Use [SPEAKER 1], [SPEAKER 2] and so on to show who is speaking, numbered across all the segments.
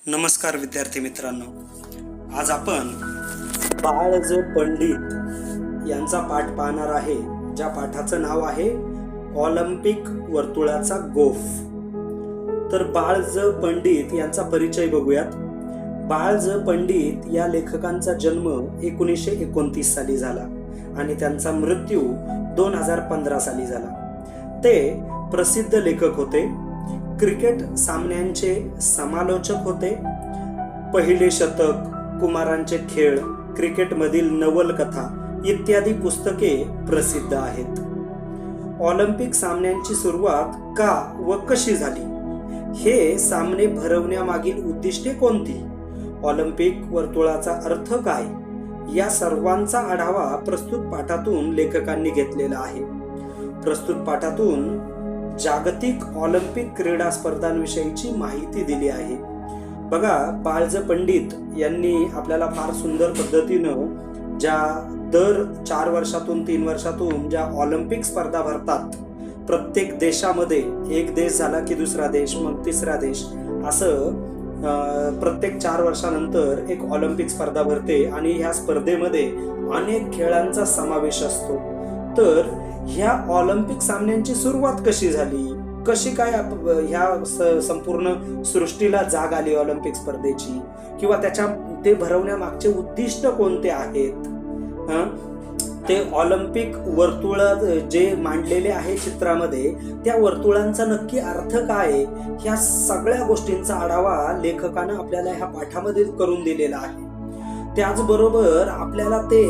[SPEAKER 1] नमस्कार विद्यार्थी मित्रांनो, आज आपण बाळ ज पंडित यांचा पाठ पाहणार आहे, ज्या पाठाचं नाव आहे ऑलिम्पिक वर्तुळाचा गोफ. तर बाळ ज पंडित यांचा परिचय बघूयात. बाळ ज पंडित या लेखकांचा जन्म 1929 साली झाला आणि त्यांचा मृत्यू 2015 साली झाला. ते प्रसिद्ध लेखक होते, क्रिकेट सामन्यांचे समालोचक होते. पहिले शतक, कुमारांचे खेळ, क्रिकेटमधील नवलकथा इत्यादी पुस्तके प्रसिद्ध आहेत. ऑलिम्पिक सामन्यांची सुरुवात का व कशी झाली, हे सामने भरवण्यामागील उद्दिष्टे कोणती, ऑलिम्पिक वर्तुळाचा अर्थ काय, या सर्वांचा आढावा प्रस्तुत पाठातून लेखकांनी घेतलेला आहे. प्रस्तुत पाठातून जागतिक ऑलिम्पिक क्रीडा स्पर्धांविषयीची माहिती दिली आहे. बघा, बाळ ज पंडित यांनी आपल्याला फार सुंदर पद्धतीनं ज्या दर 4 वर्षातून 3 वर्षातून ज्या ऑलिम्पिक स्पर्धा भरतात, प्रत्येक देशामध्ये एक देश झाला की दुसरा देश, मग तिसरा देश, असं प्रत्येक 4 वर्षानंतर एक ऑलिम्पिक स्पर्धा भरते आणि ह्या स्पर्धेमध्ये अनेक खेळांचा समावेश असतो. तर ह्या ऑलिम्पिक सामन्यांची सुरुवात कशी झाली, कशी काय ह्या संपूर्ण सृष्टीला जाग आली ऑलिम्पिक स्पर्धेची, किंवा ते भरवण्यामागचे उद्दिष्ट कोणते आहेत, ते ऑलिम्पिक वर्तुळ जे मांडलेले आहे चित्रामध्ये, त्या वर्तुळांचा नक्की अर्थ काय, ह्या सगळ्या गोष्टींचा आढावा लेखकानं आपल्याला ह्या पाठामध्ये करून दिलेला आहे. त्याचबरोबर आपल्याला ते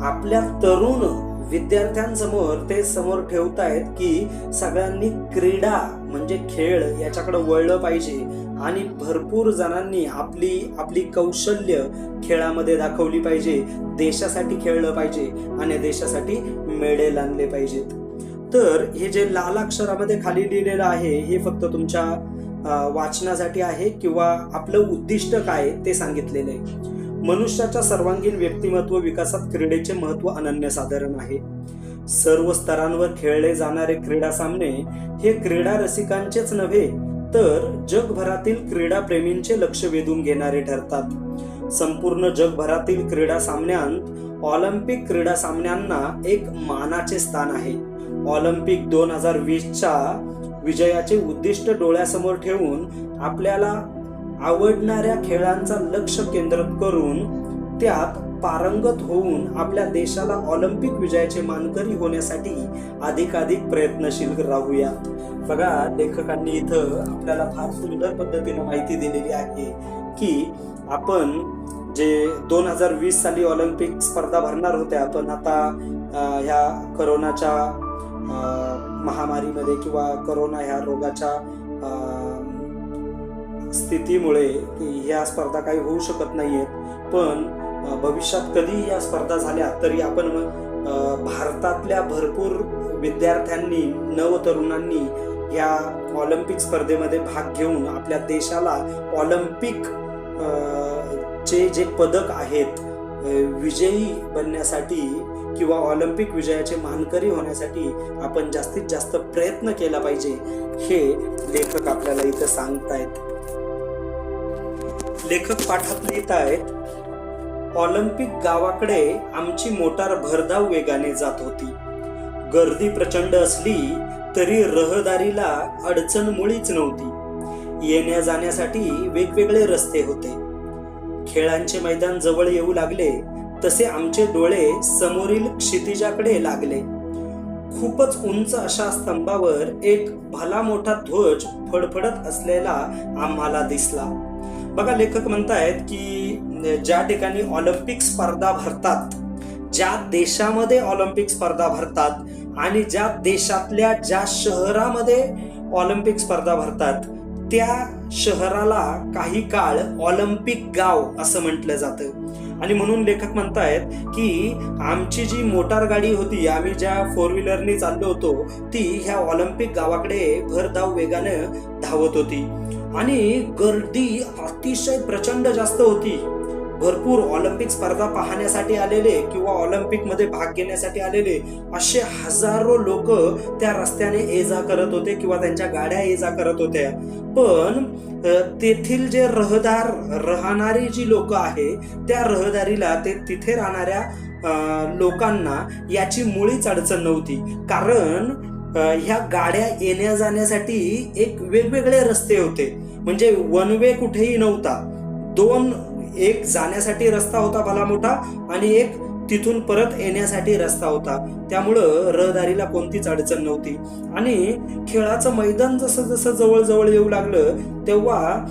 [SPEAKER 1] आपल्या तरुण विद्यार्थ्यांसमोर ते समोर ठेवतायत की सगळ्यांनी क्रीडा म्हणजे खेळ याच्याकडे वळलं पाहिजे आणि भरपूर जणांनी आपली कौशल्य खेळामध्ये दाखवली पाहिजे, देशासाठी खेळलं पाहिजे आणि देशासाठी मेडल आणले पाहिजेत. तर हे जे लाल अक्षरामध्ये खाली लिहिलेलं आहे, हे फक्त तुमच्या वाचनासाठी आहे किंवा आपलं उद्दिष्ट काय ते सांगितलेलं आहे. मनुष्याच्या सर्वांगीण व्यक्तिमत्व विकासात क्रीडेचे महत्व अनन्यसाधारण आहे. सर्व स्तरांवर खेळले जाणारे क्रीडा सामने हे क्रीडा रसिकांचेच नव्हे तर जगभरातील क्रीडा प्रेमींचे लक्ष वेधून घेणारे ठरतात. संपूर्ण जगभरातील क्रीडा सामन्यांत ऑलिम्पिक क्रीडा सामन्यांना एक मानाचे स्थान आहे. ऑलिम्पिक 2020च्या विजयाचे उद्दिष्ट डोळ्यासमोर ठेवून आपल्याला आवडणाऱ्या खेळांचा लक्ष केंद्रित करून त्यात पारंगत होऊन आपल्या देशाला ऑलिम्पिक विजयाचे मानकरी होण्यासाठी अधिकाधिक प्रयत्नशील राहूयात. बघा, लेखकांनी इथं आपल्याला फार सुंदर पद्धतीने माहिती दिलेली आहे की आपण जे 2020 साली ऑलिम्पिक स्पर्धा भरणार होत्या, पण आता ह्या करोनाच्या महामारीमध्ये किंवा करोना ह्या रोगाच्या स्थितीमुळे ह्या स्पर्धा काही होऊ शकत नाहीयेत. पण भविष्यात कधी या स्पर्धा झाल्या तरी आपण भारतातल्या भरपूर विद्यार्थ्यांनी, नवतरुणांनी या ऑलिम्पिक स्पर्धेमध्ये भाग घेऊन आपल्या देशाला ऑलिम्पिक जे पदक आहेत विजयी बनण्यासाठी किंवा ऑलिम्पिक विजयाचे मानकरी होण्यासाठी आपण जास्तीत जास्त प्रयत्न केला पाहिजे, हे लेखक आपल्याला इथं सांगतायत. लेखक पाठात लिहित आहेत, ऑलिम्पिक गावाकडे आमची मोटार भरधाव वेगाने जात होती. गर्दी प्रचंड असली तरी रहदारीला अडचण मुळीच नव्हती. येण्या जाण्यासाठी वेगवेगळे रस्ते होते. खेळांचे मैदान जवळ येऊ लागले तसे आमचे डोळे समोरील क्षितिजाकडे लागले. खूपच उंच अशा स्तंभावर एक भला मोठा ध्वज फडफडत असलेला आम्हाला दिसला. बघा, लेखक म्हणतायत की ज्या ठिकाणी ऑलिम्पिक स्पर्धा भरतात, ज्या देशामध्ये ऑलिम्पिक स्पर्धा भरतात आणि ज्या देशातल्या ज्या शहरामध्ये ऑलिम्पिक स्पर्धा भरतात, त्या शहराला काही काळ ऑलिम्पिक गाव असं म्हटलं जातं. आणि म्हणून लेखक म्हणतायत की आमची जी मोटार गाडी होती, आम्ही ज्या 4 व्हीलरनी चाललो होतो, ती ह्या ऑलिम्पिक गावाकडे भरधाव वेगानं धावत होती आणि गर्दी अतिशय प्रचंड जास्त होती. भरपूर ऑलिम्पिक स्पर्धा पाहण्यासाठी आलेले किंवा ऑलिम्पिक मध्ये भाग घेण्यासाठी आलेले असे हजारो लोक त्या रस्त्याने ये जा करत होते किंवा त्यांच्या गाड्या ये जा करत होत्या. पण तेथील जे राहणारी जी लोक आहे त्या रहदारीला तिथे राहणाऱ्या लोकांना याची मुळीच अडचण नव्हती. कारण ह्या गाड्या येण्या जाण्यासाठी एक वेगवेगळे रस्ते होते. म्हणजे वन वे कुठेही नव्हता. एक जाण्यासाठी रस्ता होता भला मोठा आणि एक तिथून परत येण्यासाठी रस्ता होता. त्यामुळं रहदारीला कोणतीच अडचण नव्हती. आणि खेळाचं मैदान जसं जसं जवळ जवळ येऊ लागलं तेव्हा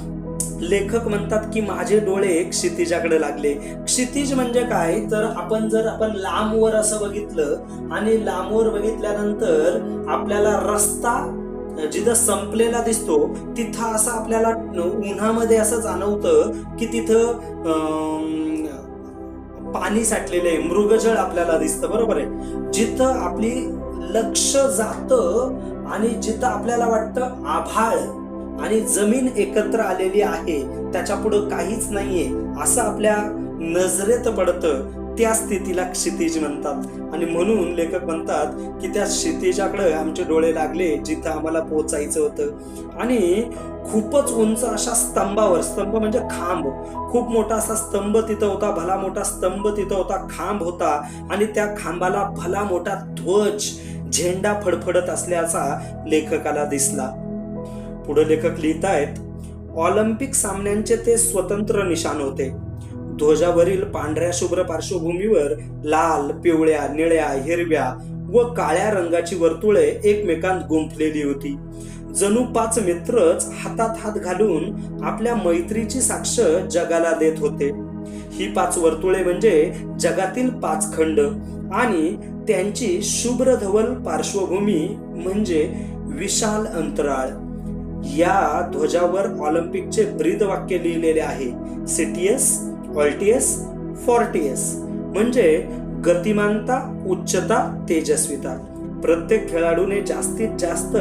[SPEAKER 1] लेखक म्हणतात की माझे डोळे क्षितिजाकडे लागले. क्षितिज म्हणजे काय तर आपण लांबवर असं बघितलं आणि लांबवर बघितल्यानंतर आपल्याला रस्ता जिथं संपलेला दिसतो तिथं असं आपल्याला उन्हामध्ये असं जाणवतं की तिथं पाणी साठलेलं आहे, मृगजळ आपल्याला दिसतं. बरोबर आहे. जिथं आपली लक्ष जातं आणि जिथं आपल्याला वाटतं आभाळ आणि जमीन एकत्र आलेली आहे, त्याच्या पुढं काहीच नाहीये असं आपल्या नजरेत पडतं, त्या स्थितीला क्षितिज म्हणतात. आणि म्हणून लेखक म्हणतात की त्या क्षितिजाकडे आमचे डोळे लागले जिथं आम्हाला पोहोचायचं होतं. आणि खूपच उंच अशा स्तंभावर, स्तंभ म्हणजे खांब, खूप मोठा असा स्तंभ तिथं होता, भला मोठा स्तंभ तिथं होता, खांब होता आणि त्या खांबाला भला मोठा ध्वज, झेंडा फडफडत असल्याचा लेखकाला दिसला. पुढे लेखक लिहितायत, ऑलिम्पिक सामन्यांचे ते स्वतंत्र निशाण होते. ध्वजावरील पांढऱ्या शुभ्र पार्श्वभूमीवर लाल, पिवळ्या, निळ्या, हिरव्या व काळ्या रंगाची वर्तुळे एकमेकांत गुंफलेली होती. जणू 5 मित्रच हातात हात घालून आपल्या मैत्रीची साक्ष जगाला देत होते. ही 5 वर्तुळे म्हणजे जगातील 5 खंड आणि त्यांची शुभ्र धवल पार्श्वभूमी म्हणजे विशाल अंतराळ. या ध्वजावर ऑलिम्पिकचे ब्रीद वाक्य लिहिलेले आहे, सिटियस, ऑल्टियस, फॉर्टियस, म्हणजे गतिमानता, उच्चता, तेजस्विता. प्रत्येक खेळाडूने जास्तीत जास्त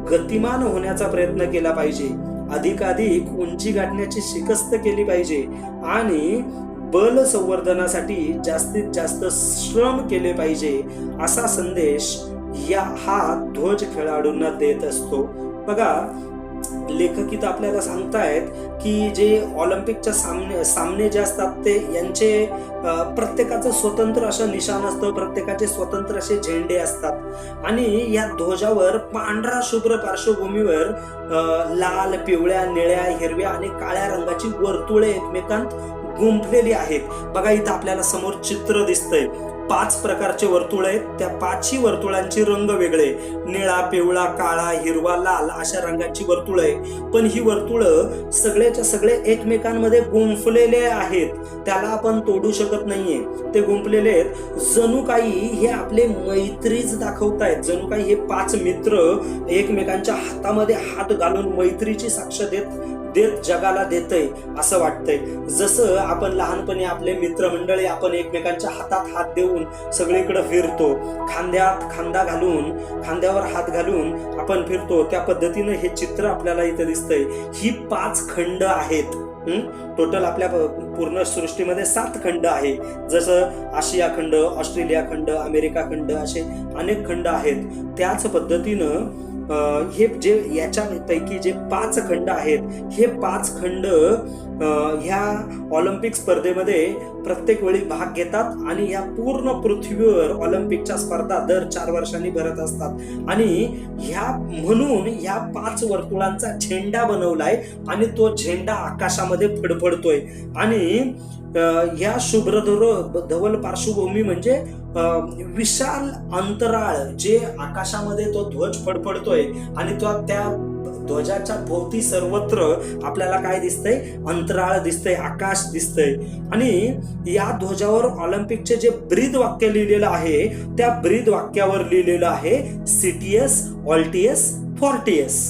[SPEAKER 1] गतिमान होण्याचा प्रयत्न केला पाहिजे, अधिकाधिक उंची गाठण्याची शिकस्त केली पाहिजे आणि बल संवर्धनासाठी जास्तीत जास्त श्रम केले पाहिजे असा संदेश हा ध्वज खेळाडूंना देत असतो. बघा, लेखक इथं आपल्याला सांगतायत की जे ऑलिम्पिकच्या सामने जे असतात ते यांचे प्रत्येकाचं स्वतंत्र असं निशाण असतं, प्रत्येकाचे स्वतंत्र असे झेंडे असतात आणि या ध्वजावर पांढरा शुभ्र पार्श्वभूमीवर लाल, पिवळ्या, निळ्या, हिरव्या आणि काळ्या रंगाची वर्तुळे एकमेकांत गुंफलेली आहेत. बघा, इथं आपल्याला समोर चित्र दिसतंय. 5 प्रकारचे वर्तुळ आहेत. त्या 5ही वर्तुळांची रंग वेगळे, निळा, पिवळा, काळा, हिरवा, लाल अशा रंगाची वर्तुळ आहे. पण ही वर्तुळ सगळेच्या सगळे एकमेकांमध्ये गुंफलेले आहेत, त्याला आपण तोडू शकत नाहीये. ते गुंफलेले आहेत. जणू काही हे आपले मैत्रीच दाखवतायत, जणू काही हे 5 मित्र एकमेकांच्या हातामध्ये हात घालून मैत्रीची साक्ष देत जगाला देतय असं वाटतंय. जसं आपण लहानपणी आपले मित्रमंडळी आपण एकमेकांच्या हातात हात देऊन सगळीकडे फिरतो, खांद्यात खांदा घालून, खांद्यावर हात घालून आपण फिरतो, त्या पद्धतीनं हे चित्र आपल्याला इथं दिसतंय. ही 5 खंड आहेत. टोटल आपल्या पूर्ण सृष्टीमध्ये 7 खंड आहे. जसं आशिया खंड, ऑस्ट्रेलिया खंड, अमेरिका खंड असे अनेक खंड आहेत. त्याच पद्धतीनं हे जे याच्यापैकी जे 5 खंड आहेत, हे 5 खंड ह्या ऑलिम्पिक स्पर्धेमध्ये प्रत्येक वेळी भाग घेतात आणि या पूर्ण पृथ्वीवर ऑलिम्पिकच्या स्पर्धा दर 4 वर्षांनी भरत असतात. आणि म्हणून ह्या 5 वर्तुळांचा झेंडा बनवलाय आणि तो झेंडा आकाशामध्ये फडफडतोय. आणि या शुभ्र धवल पार्श्वभूमी म्हणजे विशाल अंतराळ, जे आकाशामध्ये तो ध्वज फडफडतोय आणि त्या ध्वजाच्या भोवती सर्वत्र आपल्याला काय दिसतंय, अंतराळ दिसतंय, आकाश दिसतंय. आणि या ध्वजावर ऑलिम्पिकचे जे ब्रीद वाक्य लिहिलेलं आहे त्या ब्रीद वाक्यावर लिहिलेलं आहे सिटियस, ऑल्टियस, फॉर्टियस.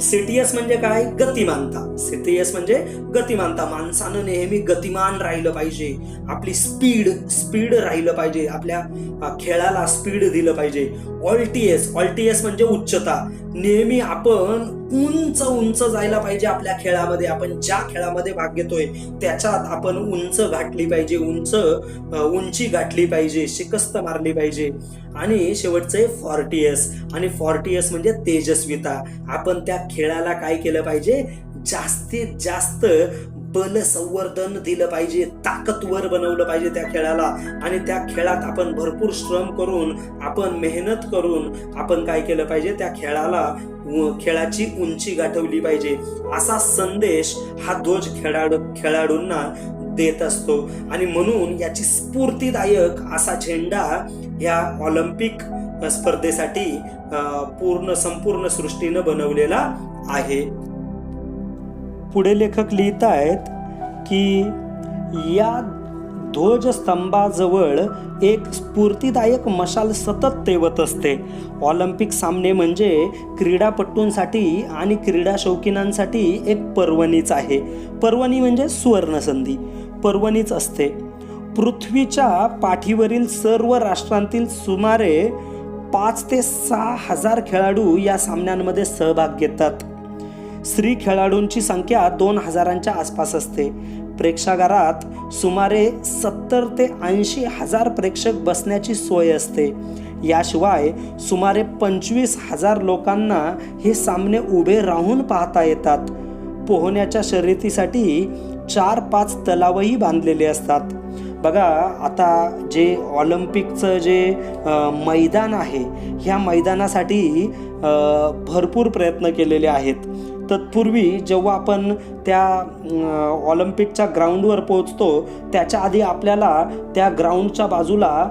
[SPEAKER 1] सिटियस म्हणजे काय, गतिमानता. सिटियस म्हणजे गतिमानता. माणसानं नेहमी गतिमान राहिलं पाहिजे, आपली स्पीड राहिलं पाहिजे, आपल्या खेळाला स्पीड दिलं पाहिजे. ऑल्टियस म्हणजे उच्चता. नेहमी आपण उंच उंच जायला पाहिजे आपल्या खेळामध्ये. आपण ज्या खेळामध्ये भाग घेतोय त्याच्यात आपण उंच गाठली पाहिजे, उंची गाठली पाहिजे, शिकस्त मारली पाहिजे. आणि शेवटचे 40S, आणि 40S म्हणजे तेजस्विता. आपण त्या खेळाला काय केलं पाहिजे, जास्तीत जास्त बल संवर्धन दिलं पाहिजे, ताकदवर बनवलं पाहिजे त्या खेळाला. आणि त्या खेळात आपण भरपूर श्रम करून, आपण मेहनत करून आपण काय केलं पाहिजे, त्या खेळाची उंची गाठवली पाहिजे. असा संदेश हा ध्वज खेळाडूंना देत असतो. आणि म्हणून याची स्फूर्तिदायक असा झेंडा या ऑलिम्पिक स्पर्धेसाठी संपूर्ण सृष्टीनं बनवलेला आहे. पुढे लेखक लिहित आहेत की या ध्वजस्तंभाजवळ एक स्फूर्तिदायक मशाल सतत तेवत असते. ऑलिम्पिक सामने म्हणजे क्रीडापटूंसाठी आणि क्रीडा शौकीनांसाठी एक पर्वणीच आहे. पर्वणी म्हणजे सुवर्णसंधी, पर्वणीच असते. पृथ्वीच्या पाठीवरील सर्व राष्ट्रांतील सुमारे 5 ते 6 हजार खेळाडू या सामन्यांमध्ये सहभाग घेतात. स्त्री खेळाडूंची संख्या 2000च्या आसपास असते. प्रेक्षागारात सुमारे 70 ते 80 हजार प्रेक्षक बसण्याची सोय असते. याशिवाय सुमारे 25,000 लोकांना हे सामने उभे राहून पाहता येतात. पोहण्याच्या शर्यतीसाठी 4-5 तलावही बांधलेले असतात. बघा, आता जे ऑलिम्पिकचं जे मैदान आहे, ह्या मैदानासाठी भरपूर प्रयत्न केलेले आहेत. तत्पूर्वी जेव्हा आपण त्या ऑलिम्पिकच्या ग्राउंडवर पोहोचतो त्याच्या आधी आपल्याला त्या ग्राउंडच्या बाजूला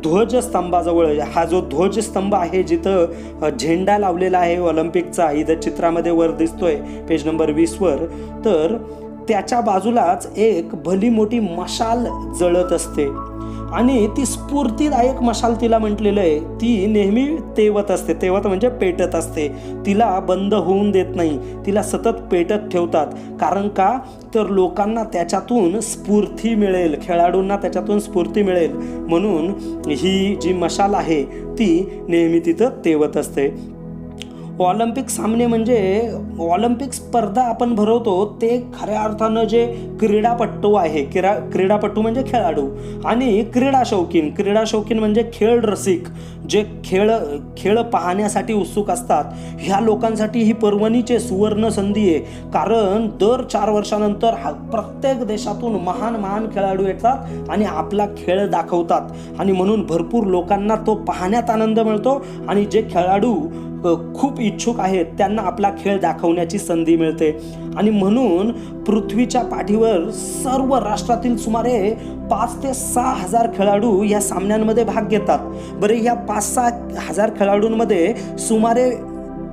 [SPEAKER 1] ध्वजस्तंभाजवळ, हा जो ध्वजस्तंभ आहे जिथं झेंडा लावलेला आहे ऑलिम्पिकचा, इथं चित्रामध्ये वर दिसतोय पेज नंबर 20वर, तर त्याच्या बाजूलाच एक भली मोठी मशाल जळत असते. आणि ती स्फूर्तिदायक मशाल तिला म्हटलेलं आहे. ती नेहमी तेवत असते. तेवत म्हणजे पेटत असते. तिला बंद होऊन देत नाही, तिला सतत पेटत ठेवतात. कारण का, तर लोकांना त्याच्यातून स्फूर्ती मिळेल, खेळाडूंना त्याच्यातून स्फूर्ती मिळेल म्हणून ही जी मशाल आहे ती नेहमी तिथं तेवत असते. ऑलिम्पिक सामने म्हणजे ऑलिम्पिक स्पर्धा आपण भरवतो ते खऱ्या अर्थानं जे क्रीडापटू आहे, क्रीडापटू म्हणजे खेळाडू, आणि क्रीडा शौकीन म्हणजे खेळ रसिक, जे खेळ पाहण्यासाठी उत्सुक असतात, ह्या लोकांसाठी ही पर्वणीची सुवर्ण संधी आहे. कारण दर 4 वर्षानंतर प्रत्येक देशातून महान खेळाडू येतात आणि आपला खेळ दाखवतात. आणि म्हणून भरपूर लोकांना तो पाहण्यात आनंद मिळतो. आणि जे खेळाडू खूप इच्छुक आहेत त्यांना आपला खेळ दाखवण्याची संधी मिळते. आणि म्हणून पृथ्वीच्या पाठीवर सर्व राष्ट्रातील सुमारे 5 ते 6 हजार खेळाडू या सामन्यांमध्ये भाग घेतात. बरे, या 5-6 हजार खेळाडूंमध्ये सुमारे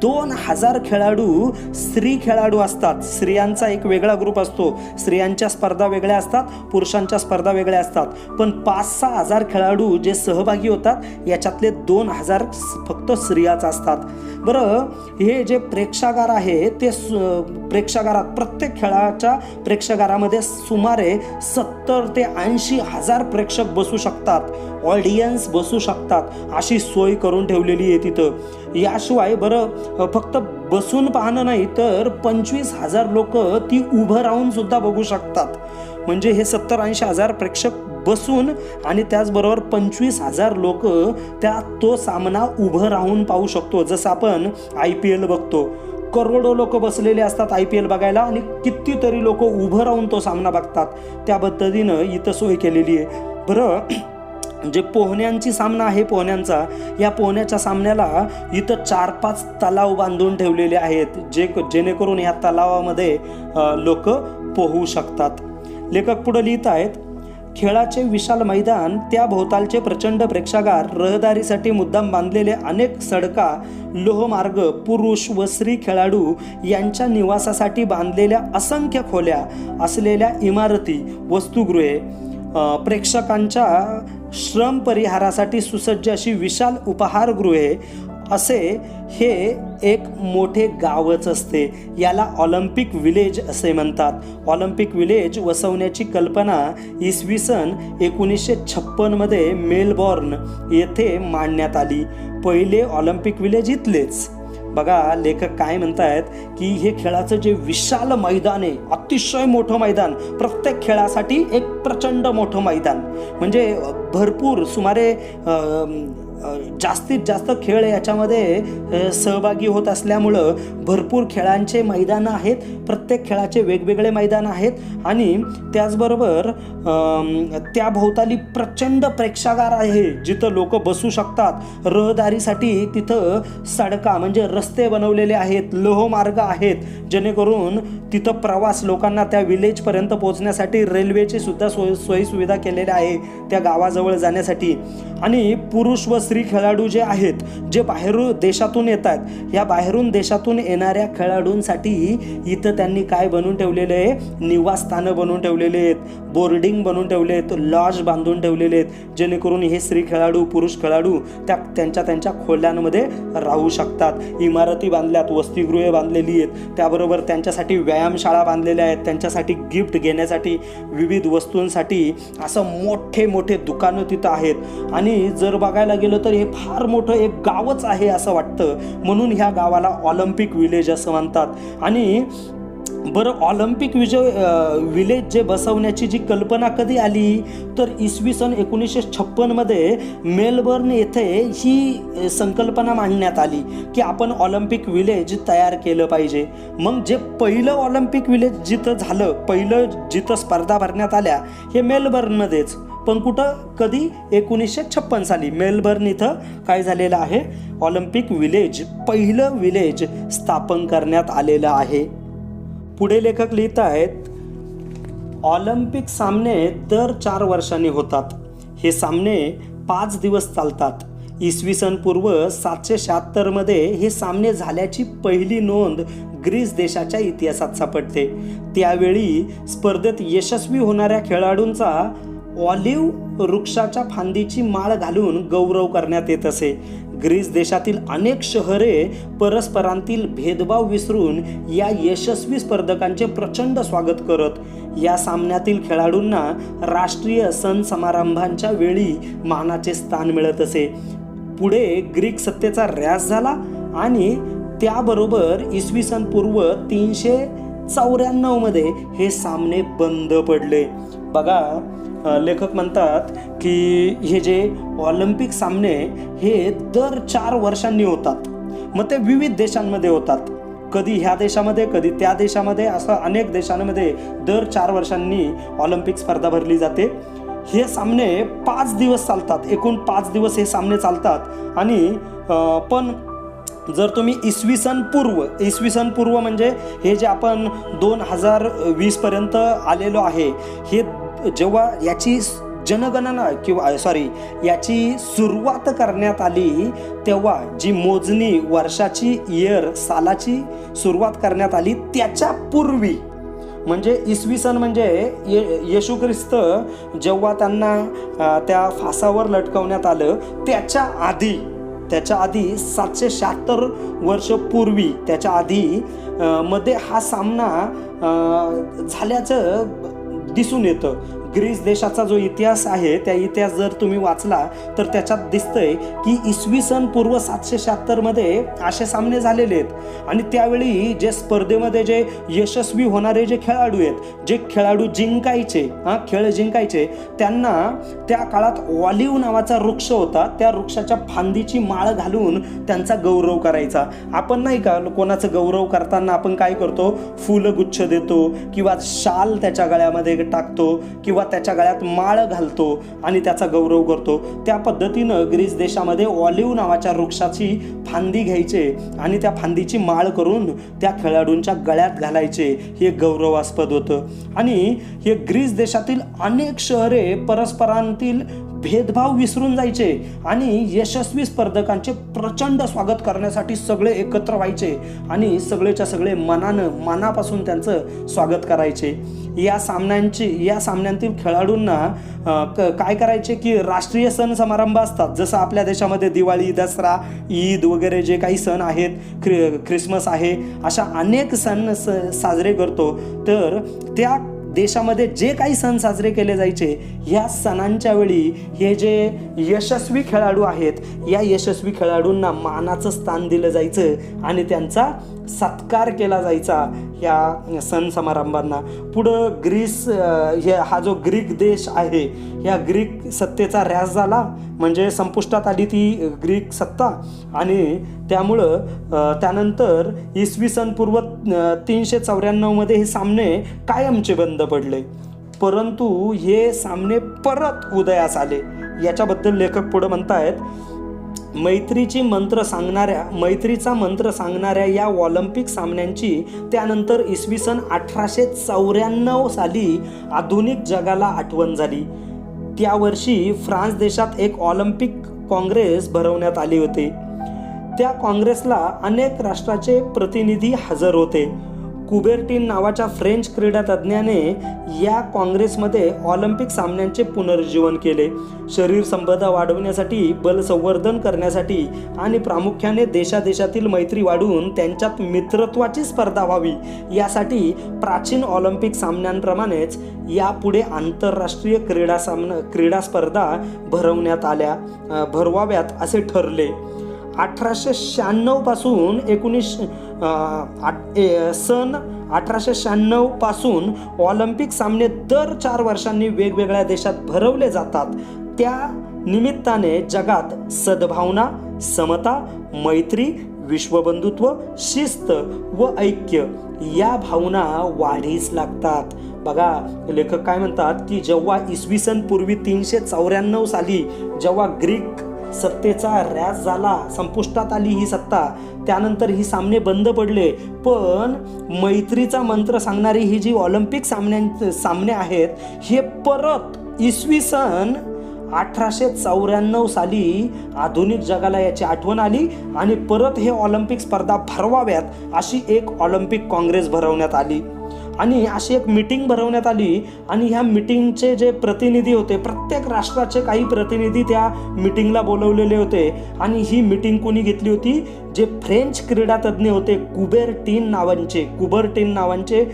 [SPEAKER 1] 2000 खेळाडू स्त्री खेळाडू असतात. स्त्रियांचा एक वेगळा ग्रुप असतो. स्त्रियांच्या स्पर्धा वेगळ्या असतात, पुरुषांच्या स्पर्धा वेगळ्या असतात. पण 5-6 हजार खेळाडू जे सहभागी होतात याच्यातले 2000 फक्त स्त्रियाच असतात. बरं, हे जे प्रेक्षागार आहे ते प्रेक्षागारात, प्रत्येक खेळाच्या प्रेक्षागारामध्ये सुमारे 70 ते 80 हजार प्रेक्षक बसू शकतात, ऑडियन्स बसू शकतात, अशी सोय करून ठेवलेली आहे तिथं. याशिवाय बरं, फक्त बसून पाहणं नाही तर 25,000 लोक ती उभं राहून सुद्धा बघू शकतात. म्हणजे हे 70-80 हजार प्रेक्षक बसून आणि त्याचबरोबर 25,000 लोक तो सामना उभं राहून पाहू शकतो. जसं आपण IPL बघतो, करोडो लोक बसलेले असतात IPL बघायला आणि कितीतरी लोक उभं राहून तो सामना बघतात. त्या पद्धतीनं इथं सोय केलेली आहे. बरं, जे पोहण्यांची सामना आहे, या पोहण्याच्या सामन्याला इथं 4-5 तलाव बांधून ठेवलेले आहेत, जेणेकरून या तलावामध्ये लोक पोहू शकतात. लेखक पुढे लिहित आहेत, खेळाचे विशाल मैदान, त्या भोवतालचे प्रचंड प्रेक्षागार, रहदारीसाठी मुद्दाम बांधलेले अनेक सडका, लोहमार्ग, पुरुष व स्त्री खेळाडू यांच्या निवासासाठी बांधलेल्या असंख्य खोल्या असलेल्या इमारती, वसतिगृहे, प्रेक्षकांच्या श्रम परिहारासाठी सुसज्ज अशी विशाल उपहारगृहे, असे हे एक मोठे गावच असते. याला ऑलिम्पिक विलेज असे म्हणतात. ऑलिम्पिक विलेज वसवण्याची कल्पना इसवी सन 1956 मध्ये मेलबॉर्न येथे मांडण्यात आली. पहिले ऑलिम्पिक विलेज इथलेच. बघा लेखक काय म्हणतायत की हे खेळाचं जे विशाल मैदान आहे, अतिशय मोठं मैदान, प्रत्येक खेळासाठी एक प्रचंड मोठं मैदान, म्हणजे भरपूर सुमारे जास्तीत जास्त खेळ याच्यामध्ये सहभागी होत असल्यामुळं भरपूर खेळांचे मैदानं आहेत, प्रत्येक खेळाचे वेगवेगळे मैदान आहेत आणि त्याचबरोबर त्या भोवताली प्रचंड प्रेक्षागार आहे जिथं लोक बसू शकतात. रहदारीसाठी तिथं सडका म्हणजे रस्ते बनवलेले आहेत, लोहमार्ग आहेत, जेणेकरून तिथं प्रवास लोकांना त्या विलेजपर्यंत पोहोचण्यासाठी रेल्वेची सुद्धा सोयी सुविधा केलेल्या आहे त्या गावाजवळ जाण्यासाठी. आणि पुरुष व स्त्री खेळाडू जे आहेत, जे बाहेरून देशातून येत आहेत, या बाहेरून देशातून येणाऱ्या खेळाडूंसाठी इथं त्यांनी काय बनवून ठेवलेले आहे, निवासस्थानं बनवून ठेवलेले आहेत, बोर्डिंग बनवून ठेवले आहेत, लॉज बांधून ठेवलेले आहेत, जेणेकरून हे स्त्री खेळाडू पुरुष खेळाडू त्यांच्या खोल्यांमध्ये राहू शकतात. इमारती बांधल्यात, वसतिगृहे बांधलेली आहेत, त्याबरोबर त्यांच्यासाठी व्यायामशाळा बांधलेल्या आहेत, त्यांच्यासाठी गिफ्ट घेण्यासाठी विविध वस्तूंसाठी असं मोठे मोठे दुकानं तिथं आहेत. आणि जर बघायला गेलं तर हे फार मोठं एक गावच आहे असं वाटतं, म्हणून ह्या गावाला ऑलिम्पिक विलेज असं म्हणतात. आणि बरं, ऑलिम्पिक विलेज जे बसवण्याची जी कल्पना कधी आली तर इसवी सन 1956 मेलबर्न येथे ही संकल्पना मांडण्यात आली की आपण ऑलिम्पिक विलेज तयार केलं पाहिजे. मग जे पहिलं ऑलिम्पिक विलेज जिथं झालं, पहिलं जिथं स्पर्धा भरण्यात आल्या हे मेलबर्नमध्येच, पण कुठं, कधी, 1956 साली मेलबर्न इथं काय झालेलं आहे, ऑलिम्पिक विलेज, पहिलं विलेज स्थापन करण्यात आलेलं आहे. पुढे लेखक लिहित आहेत, ऑलिम्पिक सामने दर 4 वर्षांनी होतात. हे सामने 5 दिवस चालतात. इसवी सन पूर्व 776 हे सामने झाल्याची पहिली नोंद ग्रीस देशाच्या इतिहासात सापडते. त्यावेळी स्पर्धेत यशस्वी होणाऱ्या खेळाडूंचा ऑलिव्ह वृक्षाच्या फांदीची माळ घालून गौरव करण्यात येत असे. ग्रीस देशातील अनेक शहरे परस्परांतील भेदभाव विसरून या यशस्वी स्पर्धकांचे प्रचंड स्वागत करत. या सामन्यातील खेळाडूंना राष्ट्रीय सण समारंभांच्या वेळी मानाचे स्थान मिळत असे. पुढे ग्रीक सत्तेचा ऱ्हास झाला आणि त्याबरोबर इसवी सन पूर्व 394 हे सामने बंद पडले. बघा, लेखक म्हणतात की हे जे ऑलिम्पिक सामने हे दर 4 वर्षांनी होतात. मग ते विविध देशांमध्ये होतात, कधी ह्या देशामध्ये, कधी त्या देशामध्ये, असं अनेक देशांमध्ये दर 4 वर्षांनी ऑलिम्पिक स्पर्धा भरली जाते. हे सामने 5 दिवस चालतात, एकूण 5 दिवस हे सामने चालतात. आणि पण जर तुम्ही इसवी सन पूर्व म्हणजे हे जे आपण 2020 पर्यंत आलेलो आहे, हे जेव्हा याची जनगणना याची सुरुवात करण्यात आली, तेव्हा जी मोजणी वर्षाची, सालाची सुरुवात करण्यात आली, त्याच्या पूर्वी म्हणजे इसवी सन म्हणजे येशू ख्रिस्त जेव्हा त्यांना त्या फासावर लटकवण्यात आलं त्याच्या आधी 776 वर्ष पूर्वी, त्याच्या आधी मध्ये हा सामना झाल्याचं दिसून येतं. ग्रीस देशाचा जो इतिहास आहे, त्या इतिहास जर तुम्ही वाचला तर त्याच्यात दिसतंय की इसवी सन पूर्व 776 असे सामने झालेले आहेत. आणि त्यावेळी जे स्पर्धेमध्ये जे यशस्वी होणारे जे खेळाडू आहेत, जे खेळाडू खेळ जिंकायचे, त्यांना त्या काळात ऑलिव्ह नावाचा वृक्ष होता, त्या वृक्षाच्या फांदीची माळ घालून त्यांचा गौरव करायचा. आपण नाही का, कोणाचं गौरव करताना आपण काय करतो, फुलगुच्छ देतो किंवा शाल त्याच्या गळ्यामध्ये टाकतो किंवा त्याच्या गळ्यात माळ घालतो आणि त्याचा गौरव करतो. त्या पद्धतीनं ग्रीस देशामध्ये ऑलिव्ह नावाच्या वृक्षाची फांदी घ्यायचे आणि त्या फांदीची माळ करून त्या खेळाडूंच्या गळ्यात घालायचे. हे गौरवास्पद होतं. आणि हे ग्रीस देशातील अनेक शहरे परस्परांतील भेदभाव विसरून जायचे आणि यशस्वी स्पर्धकांचे प्रचंड स्वागत करण्यासाठी सगळे एकत्र व्हायचे आणि सगळेच्या सगळे मनापासून त्यांचं स्वागत करायचे. या सामन्यांतील खेळाडूंना काय करायचे की राष्ट्रीय सण समारंभ असतात, जसं आपल्या देशामध्ये दिवाळी, दसरा, ईद वगैरे जे काही सण आहेत, ख्रिसमस आहे, अशा अनेक सण साजरे करतो. तर त्या देशामध्ये जे काही सण साजरे केले जायचे, ह्या सणांच्या वेळी हे जे यशस्वी खेळाडू आहेत, या यशस्वी खेळाडूंना मानाचं स्थान दिलं जायचं आणि त्यांचा सत्कार केला जायचा ह्या सण समारंभांना. पुढं ग्रीस, हा जो ग्रीक देश आहे, ह्या ग्रीक सत्तेचा ऱ्हास झाला, म्हणजे संपुष्टात आली ती ग्रीक सत्ता. आणि त्यामुळं त्यानंतर इसवी सन पूर्व 394 हे सामने कायमचे बंद पडले. परंतु हे सामने परत उदयास आले. याच्याबद्दल लेखक पुढं म्हणतायत, मैत्रीचा मंत्र सांगणाऱ्या या ऑलिम्पिक सामन्यांची त्यानंतर इसवी सन 1894 साली आधुनिक जगाला आठवण झाली. त्या वर्षी फ्रान्स देशात एक ऑलिम्पिक काँग्रेस भरवण्यात आली होती. त्या काँग्रेसला अनेक राष्ट्राचे प्रतिनिधी हजर होते. कुबेर्टीन नावाच्या फ्रेंच क्रीडा तज्ज्ञाने या काँग्रेसमध्ये ऑलिम्पिक सामन्यांचे पुनरुज्जीवन केले. शरीर संपदा वाढवण्यासाठी, बल संवर्धन करण्यासाठी आणि प्रामुख्याने देशादेशातील मैत्री वाढवून त्यांच्यात मित्रत्वाची स्पर्धा व्हावी यासाठी प्राचीन ऑलिम्पिक सामन्यांप्रमाणेच यापुढे आंतरराष्ट्रीय क्रीडा स्पर्धा भरवाव्यात असे ठरले. 1896 पासून सन 1896 पासून ऑलिम्पिक सामने दर 4 वर्षांनी वेगवेगळ्या देशात भरवले जातात. त्या निमित्ताने जगात सद्भावना, समता, मैत्री, विश्वबंधुत्व, शिस्त व ऐक्य या भावना वाढीस लागतात. बघा, लेखक काय म्हणतात की जेव्हा इसवी सन पूर्वी 394 साली जेव्हा ग्रीक सत्तेचा ऱ्हास झाला, संपुष्टात आली ही सत्ता, त्यानंतर ही सामने बंद पडले, पण मैत्रीचा मंत्र सांगणारी ही जी ऑलिम्पिक सामने आहेत, हे परत इसवी सन 1894 साली आधुनिक जगाला याची आठवण आली आणि परत हे ऑलिम्पिक स्पर्धा भरवाव्यात अशी एक ऑलिम्पिक काँग्रेस भरवण्यात आली आणि अशी एक मीटिंग भरवण्यात आली. आणि ह्या मीटिंगचे जे प्रतिनिधी होते, प्रत्येक राष्ट्राचे काही प्रतिनिधी त्या मीटिंगला बोलवलेले होते. आणि ही मीटिंग कोणी घेतली होती? जे फ्रेंच क्रीडा तज्ज्ञ होते, कुबेर्टीन नावांचे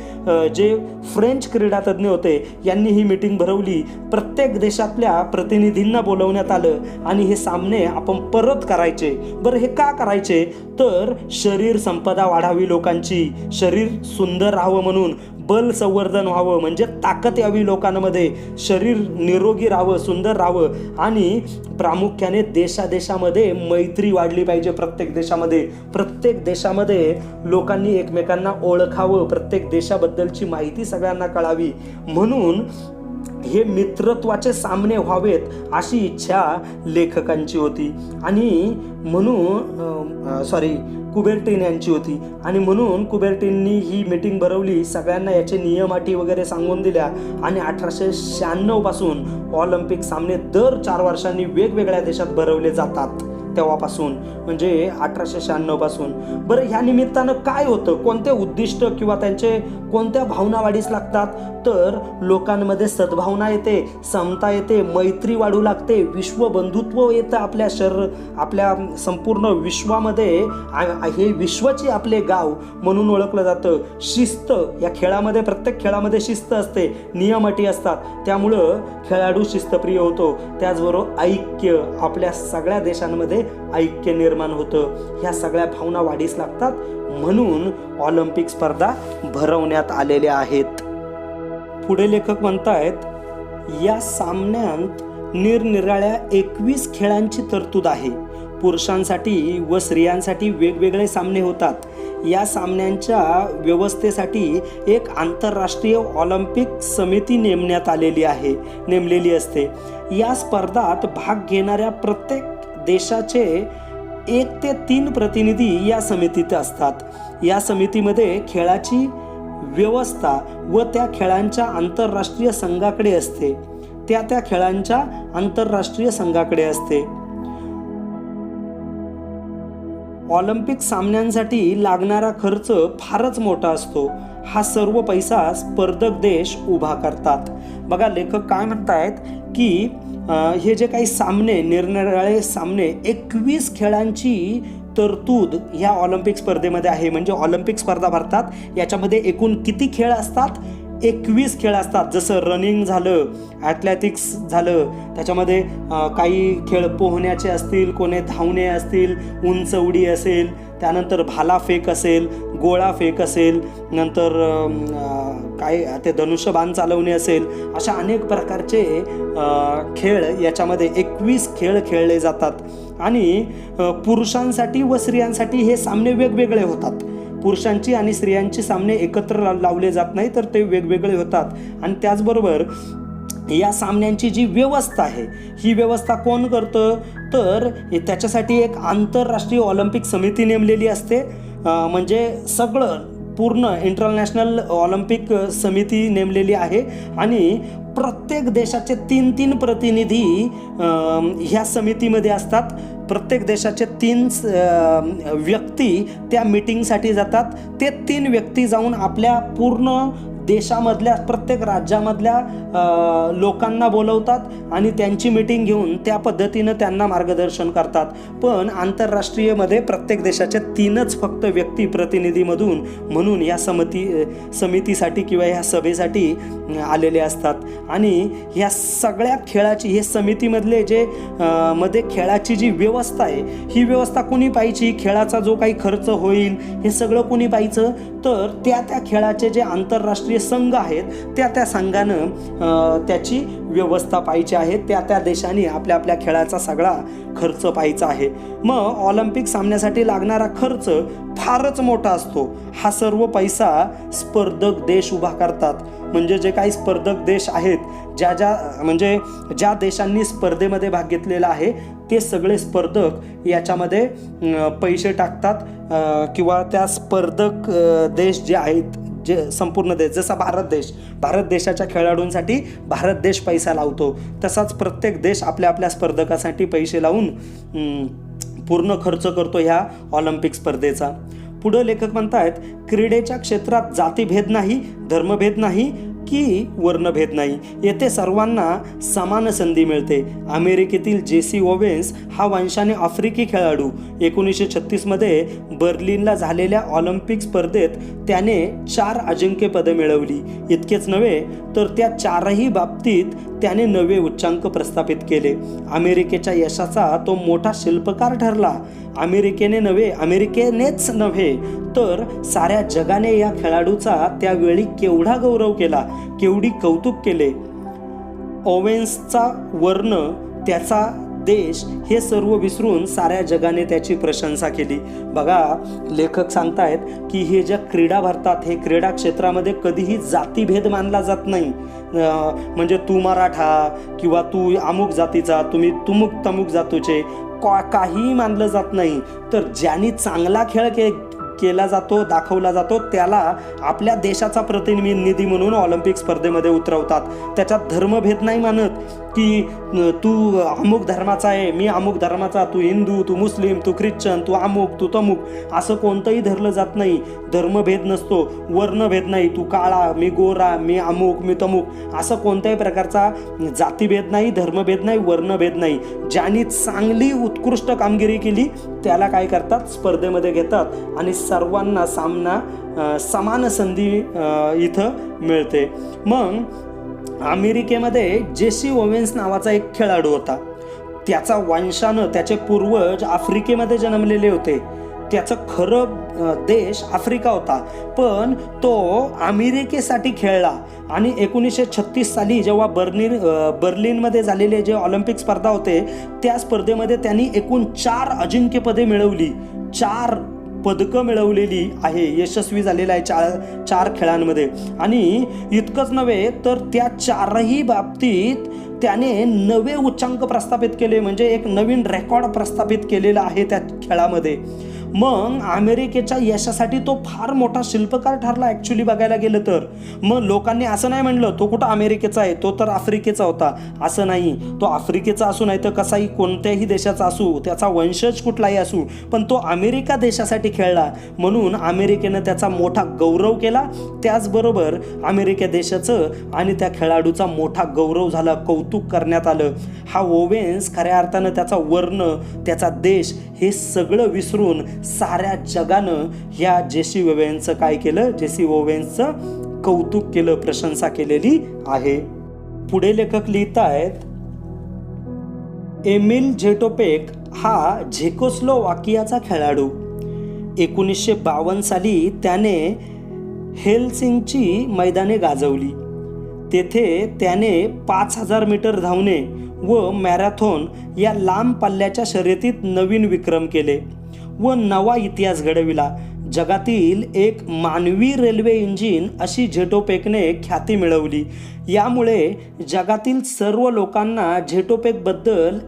[SPEAKER 1] जे फ्रेंच क्रीडा तज्ज्ञ होते, यांनी ही मीटिंग भरवली. प्रत्येक देशातल्या प्रतिनिधींना बोलवण्यात आलं आणि हे सामने आपण परत करायचे. बरं, हे का करायचे? तर शरीर संपदा वाढावी, लोकांची शरीर सुंदर राहावं म्हणून, बल संवर्धन व्हावं म्हणजे ताकद यावी लोकांमध्ये, शरीर निरोगी राहावं, सुंदर राहावं आणि प्रामुख्याने देशादेशामध्ये मैत्री वाढली पाहिजे. प्रत्येक देशामध्ये लोकांनी एकमेकांना ओळखावं, प्रत्येक देशाबद्दलची माहिती सगळ्यांना कळावी, म्हणून हे मित्रत्वाचे सामने व्हावेत अशी इच्छा लेखकांची होती. आणि म्हणून कुबेर्टीन यांची होती. आणि म्हणून कुबेर्टीननी ही मीटिंग भरवली, सगळ्यांना याचे नियम अटी वगैरे सांगून दिल्या आणि 1896 पासून ऑलिम्पिक सामने दर 4 वर्षांनी वेगवेगळ्या देशात भरवले जातात. तेव्हापासून म्हणजे 1896 पासून. बरं, ह्या निमित्तानं काय होतं, कोणते उद्दिष्ट किंवा त्यांचे कोणत्या भावना वाढीस लागतात? तर लोकांमध्ये सद्भावना येते, समता येते, मैत्री वाढू लागते, विश्वबंधुत्व येतं. आपल्या संपूर्ण विश्वामध्ये हे विश्वाची आपले गाव म्हणून ओळखलं जातं. शिस्त, या खेळामध्ये प्रत्येक खेळामध्ये शिस्त असते, नियम अटी असतात, त्यामुळं खेळाडू शिस्तप्रिय होतो. त्याचबरोबर ऐक्य, आपल्या सगळ्या देशांमध्ये ऐक्य निर्माण होतं. ह्या सगळ्या भावना वाढीस लागतात, म्हणून ऑलिम्पिक स्पर्धा भरवण्यात आलेल्या आहेत. पुढे लेखक म्हणतायत, या सामन्यात निरनिराळ्या 21 खेळांची तरतूद आहे. पुरुषांसाठी व स्त्रियांसाठी वेगवेगळे सामने होतात. या सामन्यांच्या व्यवस्थेसाठी एक आंतरराष्ट्रीय ऑलिम्पिक समिती नेमलेली असते. या स्पर्धात भाग घेणाऱ्या प्रत्येक देशाचे 1 ते 3 प्रतिनिधी या समितीत असतात. या समितीमध्ये खेळाची व्यवस्था व त्या खेळांच्या आंतरराष्ट्रीय संघाकडे असते. त्या खेळांच्या आंतरराष्ट्रीय संघाकडे असते. ऑलिम्पिक सामन्यांसाठी लागणारा खर्च फारच मोठा असतो. हा सर्व पैसा स्पर्धक देश उभा करतात. बघा, लेखक काय म्हणतायत की हे जे काही सामने, निरनिराळे सामने, 21 खेळांची तरतूद ह्या ऑलिम्पिक स्पर्धेमध्ये आहे. म्हणजे ऑलिम्पिक स्पर्धा भरतात, याच्यामध्ये एकूण किती खेळ असतात? 21 खेळ असतात. जसं रनिंग झालं, ॲथलेटिक्स झालं, त्याच्यामध्ये काही खेळ पोहण्याचे असतील, कोणी धावणे असतील, उंच उडी असेल, त्यानंतर भालाफेक असेल, गोळाफेक असेल, नंतर काय ते धनुष्यबाण चालवणे असेल, अशा अनेक प्रकारचे खेळ याच्यामध्ये 21 खेळ खेळले जातात. आणि पुरुषांसाठी व स्त्रियांसाठी हे सामने वेगवेगळे होतात. पुरुषांची आणि स्त्रियांची सामने एकत्र लावले जात नाही, तर ते वेगवेगळे होतात. आणि त्याचबरोबर या सामन्यांची जी व्यवस्था आहे, ही व्यवस्था कोण करतं, तर त्याच्यासाठी एक आंतरराष्ट्रीय ऑलिम्पिक समिती नेमलेली असते. म्हणजे सगळं पूर्ण इंटरनॅशनल ऑलिम्पिक समिती नेमलेली आहे. आणि प्रत्येक देशाचे 3 प्रतिनिधी ह्या समितीमध्ये असतात. प्रत्येक देशाचे 3 व्यक्ती त्या मीटिंगसाठी जातात. ते 3 व्यक्ती जाऊन आपल्या पूर्ण देशामधल्या प्रत्येक राज्यामधल्या लोकांना बोलवतात आणि त्यांची मीटिंग घेऊन त्या पद्धतीनं त्यांना मार्गदर्शन करतात. पण आंतरराष्ट्रीयमध्ये प्रत्येक देशाच्या 3च फक्त व्यक्ती प्रतिनिधीमधून म्हणून या समितीसाठी किंवा ह्या सभेसाठी आलेले असतात. आणि ह्या सगळ्या खेळाची, हे समितीमधले जे मध्ये खेळाची जी व्यवस्था आहे, ही व्यवस्था कुणी पाहिजे, खेळाचा जो काही खर्च होईल हे सगळं कुणी पाहिजे, तर त्या खेळाचे जे आंतरराष्ट्रीय संघ आहेत त्या संघानं त्याची व्यवस्था पाहिजे आहे. त्या देशाने आपल्या खेळाचा सगळा खर्च पाहायचा आहे. मग ऑलिम्पिक सामन्यासाठी लागणारा खर्च फारच मोठा असतो. हा सर्व पैसा स्पर्धक देश उभा करतात. म्हणजे जे काही स्पर्धक देश आहेत, ज्या देशांनी स्पर्धेमध्ये भाग घेतलेला आहे, ते सगळे स्पर्धक याच्यामध्ये पैसे टाकतात. किंवा त्या स्पर्धक देश जे आहेत, जे संपूर्ण देश, जसा भारत देशाच्या खेळाडूंसाठी भारत देश पैसा लावतो, तसाच प्रत्येक देश आपल्या स्पर्धकासाठी पैसे लावून पूर्ण खर्च करतो ह्या ऑलिम्पिक स्पर्धेचा. पुढं लेखक म्हणतायत, क्रीडेच्या क्षेत्रात जातीभेद नाही, धर्मभेद नाही की वर्णभेद नाही, येथे सर्वांना समान संधी मिळते. अमेरिकेतील जेसी ओवेन्स हा वंशाने आफ्रिकी खेळाडू 1936 मध्ये बर्लिनला झालेल्या ऑलिम्पिक स्पर्धेत त्याने 4 अजिंक्यपदे मिळवली. इतकेच नव्हे तर त्या 4ही बाबतीत त्याने नवे उच्चांक प्रस्थापित केले. अमेरिकेच्या यशाचा तो मोठा शिल्पकार ठरला. अमेरिकेनेच नव्हे तर साऱ्या जगाने या खेळाडूचा त्यावेळी केवढा गौरव केला, केवढी कौतुक केले. ओवेन्सचा वर्ण, त्याचा देश हे सर्व विसरून साऱ्या जगाने त्याची प्रशंसा केली. बघा, लेखक सांगतायत की हे ज्या क्रीडा भरतात, हे क्रीडा क्षेत्रामध्ये कधीही जातीभेद मानला जात नाही. म्हणजे तू मराठा किंवा तू अमुक जातीचा, तुम्ही तमुक जातीचे, काही मानलं जात नाही. तर ज्यांनी चांगला खेळ केला जातो, दाखवला जातो, त्याला आपल्या देशाचा प्रतिनिधी म्हणून ऑलिम्पिक स्पर्धेमध्ये उतरवतात. त्याच्यात धर्मभेद नाही मानत की तू अमुक धर्माचा आहे, मी अमुक धर्माचा, तू हिंदू, तू मुस्लिम, तू ख्रिश्चन, तू अमुक, तू तमुक, असं कोणतंही धरलं जात नाही. धर्मभेद नसतो, वर्णभेद नाही, तू काळा, मी गोरा, मी अमुक, मी तमुक, असं कोणत्याही प्रकारचा जातीभेद नाही, धर्मभेद नाही, वर्णभेद नाही. ज्यांनी चांगली उत्कृष्ट कामगिरी केली त्याला काय करतात, स्पर्धेमध्ये घेतात आणि सर्वांना समान संधी इथं मिळते. मग अमेरिकेमध्ये जेसी ओवेन्स नावाचा एक खेळाडू होता. त्याचा वंशानं, त्याचे पूर्वज आफ्रिकेमध्ये जन्मलेले होते. त्याचं खरं देश आफ्रिका होता, पण तो अमेरिकेसाठी खेळला. आणि 1936 साली जेव्हा बर्लिनमध्ये झालेले जे ऑलिम्पिक स्पर्धा होते, त्या स्पर्धेमध्ये त्यांनी एकूण 4 अजिंक्यपदे मिळवली. 4 पदकं मिळवलेली आहे, यशस्वी झालेला आहे 4 खेळांमध्ये. आणि इतकंच नव्हे तर त्या 4ही बाबतीत त्याने नवे उच्चांक प्रस्थापित केले. म्हणजे एक नवीन रेकॉर्ड प्रस्थापित केलेला आहे त्या खेळामध्ये. मग अमेरिकेच्या यशासाठी तो फार मोठा शिल्पकार ठरला ॲक्च्युली बघायला गेलं तर. मग लोकांनी असं नाही म्हणलं तो कुठं अमेरिकेचा आहे, तो तर आफ्रिकेचा होता, असं नाही. तो आफ्रिकेचा असू नाही तर कसाही कोणत्याही देशाचा असू, त्याचा वंशज कुठलाही असू, पण तो अमेरिका देशासाठी खेळला म्हणून अमेरिकेनं त्याचा मोठा गौरव केला. त्याचबरोबर अमेरिका देशाचं आणि त्या खेळाडूचा मोठा गौरव झाला, कौतुक करण्यात आलं. हा ओवेन्स खऱ्या अर्थानं त्याचा वर्ण, त्याचा देश हे सगळं विसरून साऱ्या जगानं ह्या जेसी ओवेन्सचं काय केलं, जेसी ओवेन्सचं कौतुक केलं, प्रशंसा केलेली आहे. पुढे लेखक लिहित आहेत, एमिल झेटोपेक हा झेकोस्लोवाकियाचा खेळाडू. 1952 साली त्याने हेलसिंकी मैदाने गाजवली. तेथे त्याने 5000 मीटर धावणे व मॅरेथॉन या लांब पल्ल्याच्या शर्यतीत नवीन विक्रम केले व नवा इतिहास घडविला. जगातील एक मानवी रेल्वे इंजिन अशी झेटोपेकने ख्याती मिळवली. यामुळे जगातील सर्व लोकांना झेटोपेकबद्दल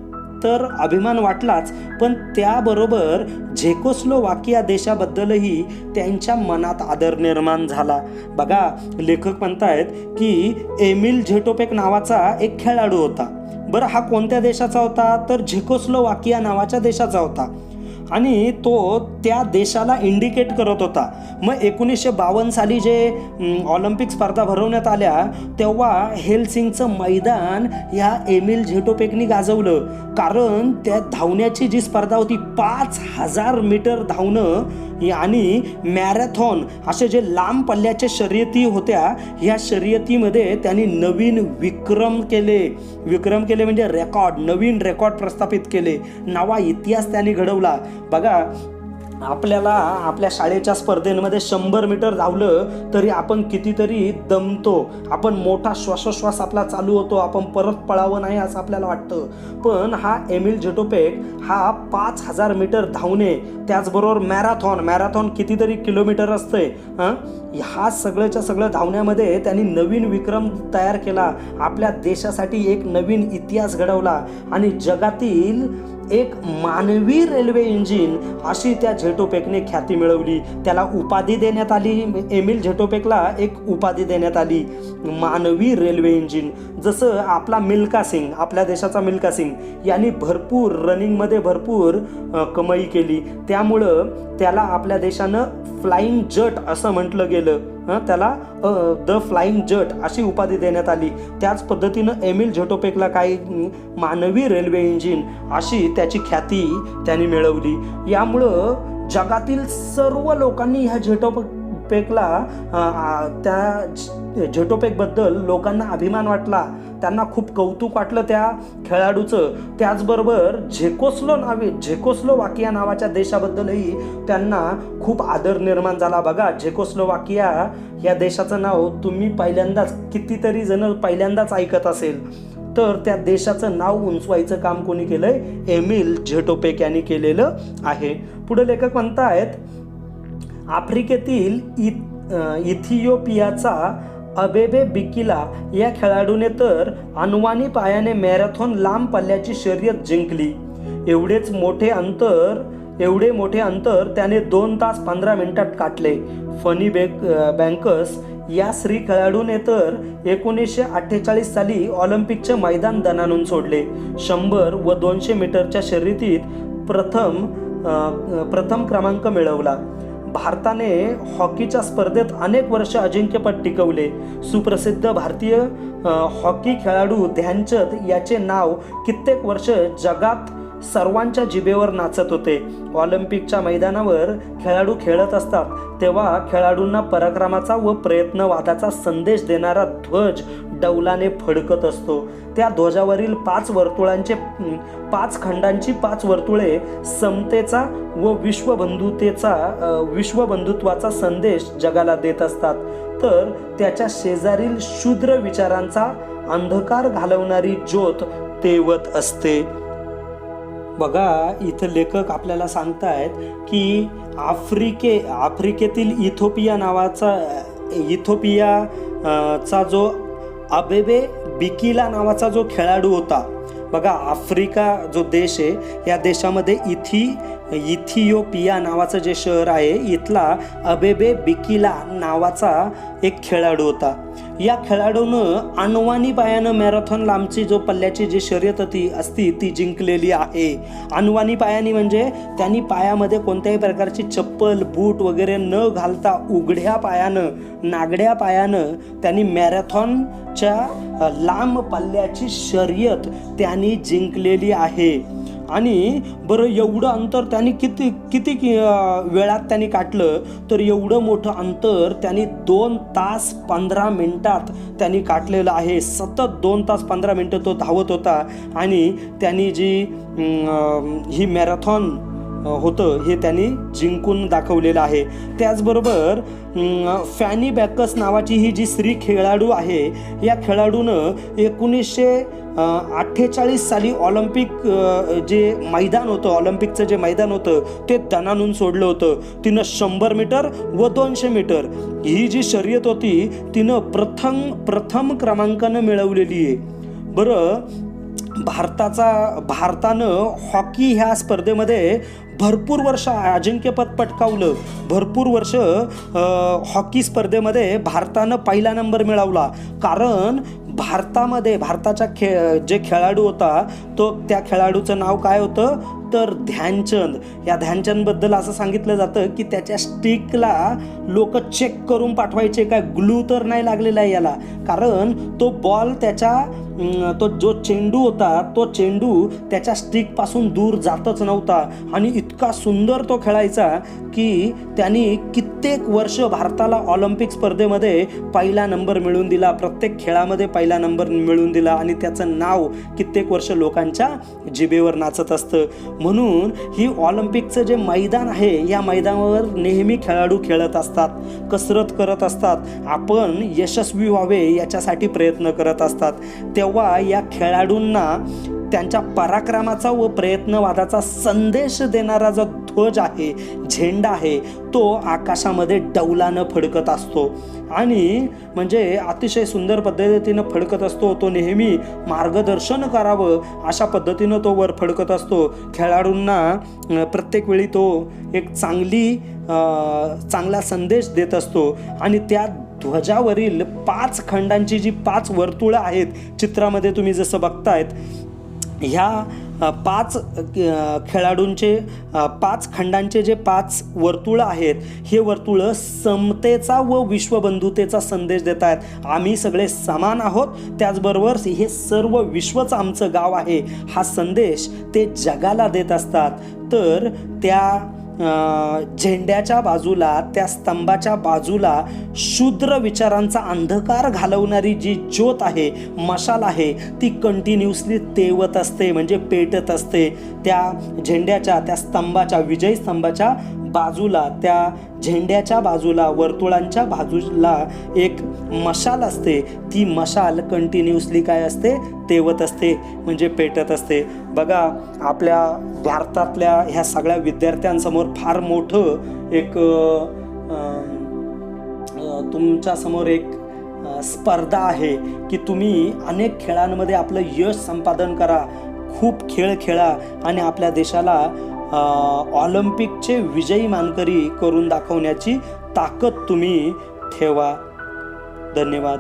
[SPEAKER 1] तर अभिमान वाटलाच, पण त्याबरोबर झेकोस्लोवाकिया देशाबद्दलही त्यांच्या मनात आदर निर्माण झाला. बघा, लेखक म्हणतायत की एमिल झेटोपेक नावाचा एक खेळाडू होता. बरं, हा कोणत्या देशाचा होता? तर झेकोस्लोवाकिया नावाच्या देशाचा होता आणि तो त्या देशाला इंडिकेट करत होता. मग 1952 साली जे ऑलिम्पिक स्पर्धा भरवण्यात आल्या तेव्हा हेलसिंकीचं मैदान ह्या एमिल झेटोपेकनी गाजवलं. कारण त्या धावण्याची जी स्पर्धा होती 5000 मीटर धावणं आणि मॅरेथॉन असे जे लांब पल्ल्याच्या शर्यती होत्या, ह्या शर्यतीमध्ये त्यांनी नवीन विक्रम केले म्हणजे नवीन रेकॉर्ड प्रस्थापित केले. नवा इतिहास त्यांनी घडवला. बघा, आपल्याला आपल्या शाळेच्या स्पर्धेमध्ये 100 मीटर धावलं तरी आपण कितीतरी दमतो, आपण मोठा श्वासोश्वास आपला चालू होतो, आपण परत पळावं नाही असं आपल्याला वाटतं. पण हा एमिल झेटोपेक हा 5000 मीटर धावणे, त्याचबरोबर मॅरेथॉन कितीतरी किलोमीटर असते, ह्या सगळं धावण्यामध्ये त्यांनी नवीन विक्रम तयार केला. आपल्या देशासाठी एक नवीन इतिहास घडवला आणि जगातील एक मानवी रेल्वे इंजिन अशी त्या झेटोपेकने ख्याती मिळवली. त्याला उपाधी देण्यात आली, एमिल झेटोपेकला एक उपाधी देण्यात आली, मानवी रेल्वे इंजिन. जसं आपला मिल्खा सिंग, आपल्या देशाचा मिल्खा सिंग यांनी रनिंगमध्ये भरपूर कमाई केली. त्यामुळं त्याला आपल्या देशानं फ्लाइंग जट असं म्हटलं गेलं. त्याला द फ्लाइंग जट अशी उपाधी देण्यात आली. त्याच पद्धतीनं एमिल झेटोपेकला काही मानवी रेल्वे इंजिन अशी त्याची ख्याती त्यांनी मिळवली. यामुळं जगातील सर्व लोकांनी ह्या झेटोपेकबद्दल लोकांना अभिमान वाटला, त्यांना खूप कौतुक वाटलं त्या खेळाडूचं. त्याचबरोबर झेकोस्लोवाकिया नावाच्या देशाबद्दलही त्यांना खूप आदर निर्माण झाला. बघा, झेकोस्लोवाकिया या देशाचं नाव तुम्ही कितीतरी जण पहिल्यांदाच ऐकत असेल. तर त्या देशाचं नाव उंचवायचं काम कोणी केलंय? एमिल झेटोपेक यांनी केलेलं आहे. पुढे लेखक म्हणतायत, आफ्रिकेतील इथिओपियाचा अबेबे बिकिला या खेळाडूने तर अनवाणी पायाने मॅरेथॉन लांब पल्ल्याची शर्यत जिंकली. एवढे मोठे अंतर त्याने 2 तास 15 मिनिटात काढले. फनी बँकस या स्त्री खेळाडूने तर 1948 साली ऑलिम्पिकचे मैदान दणाणून सोडले. 100 व 200 मीटरच्या शर्यतीत प्रथम क्रमांक मिळवला. भारताने हॉकीच्या स्पर्धेत अनेक वर्ष अजिंक्यपद टिकवले. सुप्रसिद्ध भारतीय हॉकी खेळाडू ध्यानचंद याचे नाव कित्येक वर्ष जगात सर्वांच्या जिभेवर नाचत होते. ऑलिम्पिकच्या मैदानावर खेळाडू खेळत असतात तेव्हा खेळाडूंना पराक्रमाचा व प्रयत्नवादाचा संदेश देणारा ध्वज डौलाने फडकत असतो. त्या ध्वजावरील 5 खंडांची 5 वर्तुळे समतेचा व विश्वबंधुत्वाचा संदेश जगाला देत असतात. तर त्याच्या शेजारील शूद्र विचारांचा अंधकार घालवणारी ज्योत तेवत असते. बघा, इथं लेखक आपल्याला सांगतायत की आफ्रिकेतील इथिओपियाचा जो अबेबे बिकिला नावाचा जो खेळाडू होता. बघा, आफ्रिका जो देश आहे या देशामध्ये इथिओपिया नावाचं जे शहर आहे, इथला अबेबे बिकिला नावाचा एक खेळाडू होता. या खेळाडूनं अनवाणी पायानं मॅरेथॉन लांबची जो पल्ल्याची जी शर्यत असती ती जिंकलेली आहे. अनवाणी पायानी म्हणजे त्यांनी पायामध्ये कोणत्याही प्रकारची चप्पल बूट वगैरे न घालता नागड्या पायानं त्यांनी मॅरेथॉनच्या लांब पल्ल्याची शर्यत त्यांनी जिंकलेली आहे. आणि बरं एवढं अंतर त्यांनी किती वेळात त्यांनी काढलं, तर एवढं मोठं अंतर त्यांनी 2 तास 15 मिनिटात त्यांनी काढलेलं आहे. सतत 2 तास 15 मिनिटं तो धावत होता आणि त्यांनी जी ही मॅरेथॉन होतं हे त्यांनी जिंकून दाखवलेलं आहे. त्याचबरोबर फॅनी बॅकस नावाची ही जी स्त्री खेळाडू आहे, या खेळाडूनं 1948 साली ऑलिम्पिक जे मैदान होतं, ऑलिम्पिकचं जे मैदान होतं ते दणानून सोडलं होतं. तिनं 100 मीटर व 200 मीटर ही जी शर्यत होती तिनं प्रथम क्रमांकानं मिळवलेली आहे. बरं, भारतानं हॉकी ह्या स्पर्धेमध्ये भरपूर वर्ष अजिंक्यपद पटकावलं. भरपूर वर्ष हॉकी स्पर्धेमध्ये भारतानं पहिला नंबर मिळवला. कारण भारताच्या जे खेळाडू होता त्या खेळाडूचं नाव काय होतं, तर ध्यानचंद. या ध्यानचंदबद्दल असं सांगितलं जातं की त्याच्या स्टिकला लोक चेक करून पाठवायचे काय ग्लू तर नाही लागलेला आहे याला, कारण तो बॉल तो जो चेंडू होता तो चेंडू त्याच्या स्टिकपासून दूर जातच नव्हता. आणि इतका सुंदर तो खेळायचा की त्यांनी कित्येक वर्ष भारताला ऑलिम्पिक स्पर्धेमध्ये पहिला नंबर मिळवून दिला. प्रत्येक खेळामध्ये पहिला नंबर मिळवून दिला आणि त्याचं नाव कित्येक वर्ष लोकांच्या जिभेवर नाचत असतं. म्हणून ही ऑलिम्पिकचं जे मैदान आहे, या मैदानावर नेहमी खेळाडू खेळत असतात, कसरत करत असतात, आपण यशस्वी व्हावे याच्यासाठी प्रयत्न करत असतात. तेव्हा या खेळाडूंना त्यांच्या पराक्रमाचा व प्रयत्नवादाचा संदेश देणारा जो ध्वज आहे, झेंडा आहे, तो आकाशामध्ये डौलानं फडकत असतो आणि म्हणजे अतिशय सुंदर पद्धतीनं फडकत असतो. तो नेहमी मार्गदर्शन करावं अशा पद्धतीनं तो वर फडकत असतो. खेळाडूंना प्रत्येक वेळी तो एक चांगला संदेश देत असतो. आणि त्या ध्वजावरील 5 खंडांची जी 5 वर्तुळं आहेत चित्रामध्ये तुम्ही जसं बघतायत, ह्या 5 खेळाडूंचे 5 खंडांचे जे 5 वर्तुळं आहेत, हे वर्तुळं समतेचा व विश्वबंधुतेचा संदेश देत आहेत. आम्ही सगळे समान आहोत, त्याचबरोबर हे सर्व विश्वच आमचं गाव आहे हा संदेश ते जगाला देत असतात. तर त्या झेंड्याच्या बाजूला, त्या स्तंभाच्या बाजूला शूद्र विचारांचा अंधकार घालवणारी जी ज्योत आहे, मशाल आहे, ती कंटिन्युअसली तेवत असते, म्हणजे पेटत असते. त्या झेंड्याच्या, त्या स्तंभाच्या, विजय स्तंभाच्या बाजूला, त्या झेंड्याच्या बाजूला, वर्तुळांच्या बाजूला एक मशाल असते. ती मशाल कंटिन्युअसली काय असते, तेवत असते, म्हणजे पेटत असते. बघा, आपल्या भारतातल्या ह्या सगळ्या विद्यार्थ्यांसमोर फार मोठं एक तुमच्यासमोर एक स्पर्धा आहे की तुम्ही अनेक खेळांमध्ये आपलं यश संपादन करा, खूप खेळ खेळा आणि आपल्या देशाला ऑलिम्पिकचे विजयी मानकरी करून दाखवण्याची ताकद तुम्ही ठेवा. धन्यवाद.